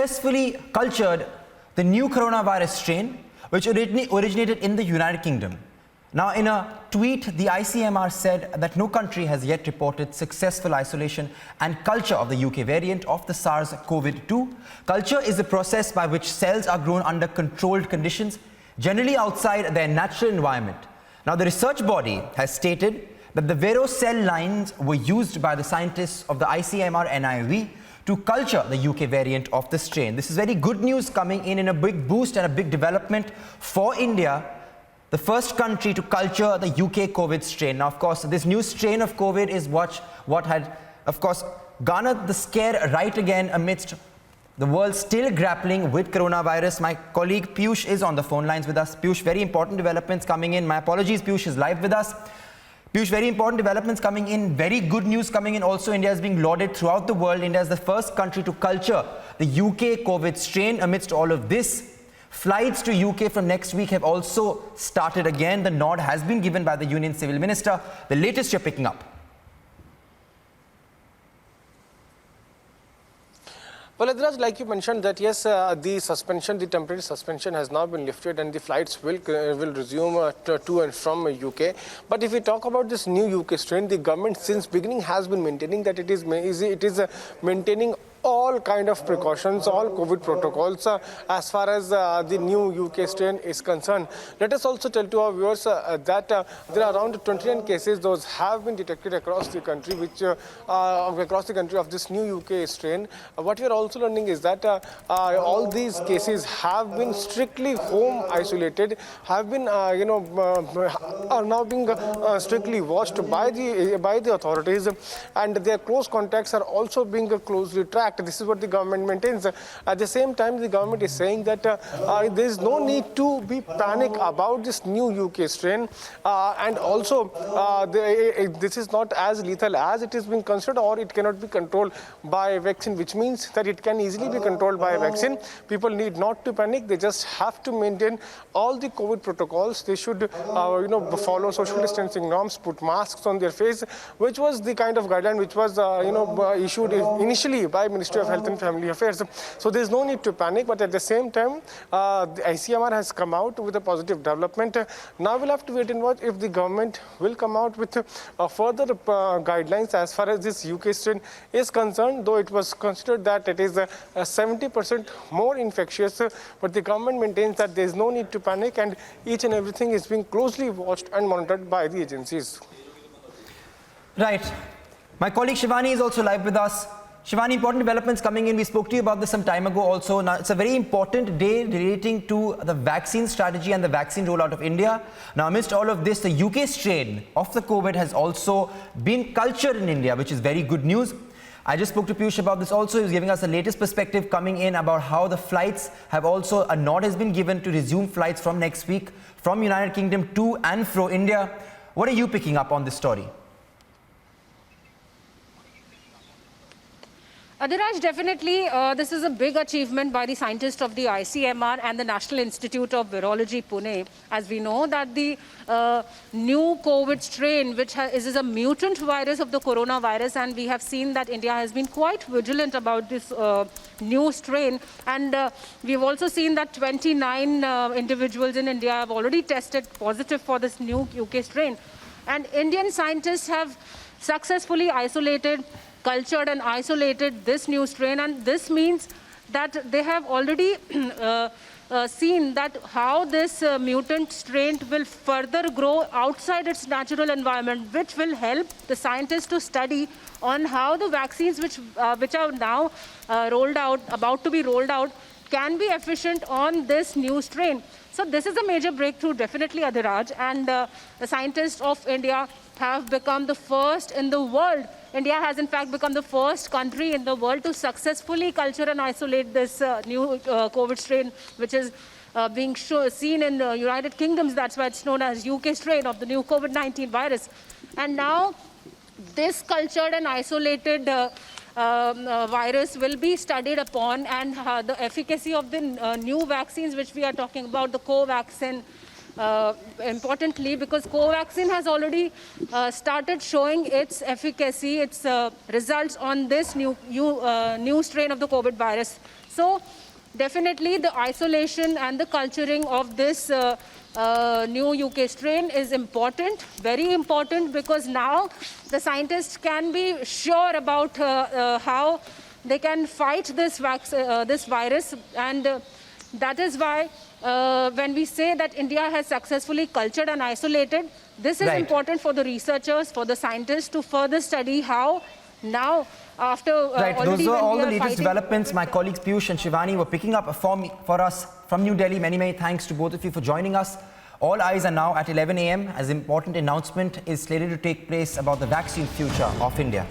successfully cultured the new coronavirus strain, which originated in the United Kingdom. Now, in a tweet, the ICMR said that no country has yet reported successful isolation and culture of the UK variant of the SARS-CoV-2. Culture is the process by which cells are grown under controlled conditions, generally outside their natural environment. Now, the research body has stated that the Vero cell lines were used by the scientists of the ICMR NIV to culture the UK variant of the strain. This is very good news coming in a big boost and a big development for India, the first country to culture the UK COVID strain. Now, of course, this new strain of COVID is what had, of course, garnered the scare right again amidst the world still grappling with coronavirus. My colleague Piyush is on the phone lines with us. Piyush, very important developments coming in. My apologies, Piyush is live with us. Piyush, very important developments coming in, very good news coming in. Also, India is being lauded throughout the world. India is the first country to culture the UK COVID strain amidst all of this. Flights to UK from next week have also started again. The nod has been given by the Union Civil Minister. The latest you're picking up. Well, Adhiraj, like you mentioned that yes, the temporary suspension has now been lifted and the flights will resume to and from UK. But if we talk about this new UK strain, the government since beginning has been maintaining that it is maintaining all kind of precautions, all COVID protocols as far as the new UK strain is concerned. Let us also tell to our viewers that there are around 29 cases those have been detected across the country, of this new UK strain. What we are also learning is that all these cases have been strictly home isolated, have been are now being strictly watched by the authorities, and their close contacts are also being closely tracked. This is what the government maintains. At the same time, the government is saying that there is no need to be panic about this new UK strain, and also this is not as lethal as it is being considered, or it cannot be controlled by a vaccine, which means that it can easily be controlled by a vaccine. People need not to panic. They just have to maintain all the COVID protocols. They should follow social distancing norms, put masks on their face, which was the kind of guideline which was issued initially by Ministry of Health and Family Affairs. So there is no need to panic, but at the same time, the ICMR has come out with a positive development. Now we'll have to wait and watch if the government will come out with further guidelines as far as this UK strain is concerned, though it was considered that it is 70% more infectious, but the government maintains that there is no need to panic and each and everything is being closely watched and monitored by the agencies. Right. My colleague Shivani is also live with us. Shivani, important developments coming in. We spoke to you about this some time ago also. Now, it's a very important day relating to the vaccine strategy and the vaccine rollout of India. Now, amidst all of this, the UK strain of the COVID has also been cultured in India, which is very good news. I just spoke to Piyush about this also. He was giving us the latest perspective coming in about how the flights have also, a nod has been given to resume flights from next week from United Kingdom to and fro India. What are you picking up on this story? Adhiraj, definitely this is a big achievement by the scientists of the ICMR and the National Institute of Virology, Pune. As we know that the new COVID strain, which is a mutant virus of the coronavirus, and we have seen that India has been quite vigilant about this new strain. And we've also seen that 29 individuals in India have already tested positive for this new UK strain. And Indian scientists have successfully cultured and isolated this new strain, and this means that they have already seen that how this mutant strain will further grow outside its natural environment, which will help the scientists to study on how the vaccines which are now about to be rolled out, can be efficient on this new strain. So this is a major breakthrough, definitely, Adhiraj, and the scientists of India have become the first in the world. India has in fact become the first country in the world to successfully culture and isolate this new COVID strain, which is being seen in the United Kingdom. That's why it's known as UK strain of the new COVID-19 virus. And now this cultured and isolated virus will be studied upon, and the efficacy of the new vaccines which we are talking about, the Covaxin, importantly, because Covaxin has already started showing its efficacy, its results on this new strain of the COVID virus. So definitely the isolation and the culturing of this new UK strain is important, very important, because now the scientists can be sure about how they can fight this virus, and that is why when we say that India has successfully cultured and isolated, this is Right. important for the researchers, for the scientists to further study how now after Right, already those were when all we the are latest fighting developments. COVID. My colleagues Piyush and Shivani were picking up for us from New Delhi. Many, many thanks to both of you for joining us. All eyes are now at 11 a.m. as important announcement is slated to take place about the vaccine future of India.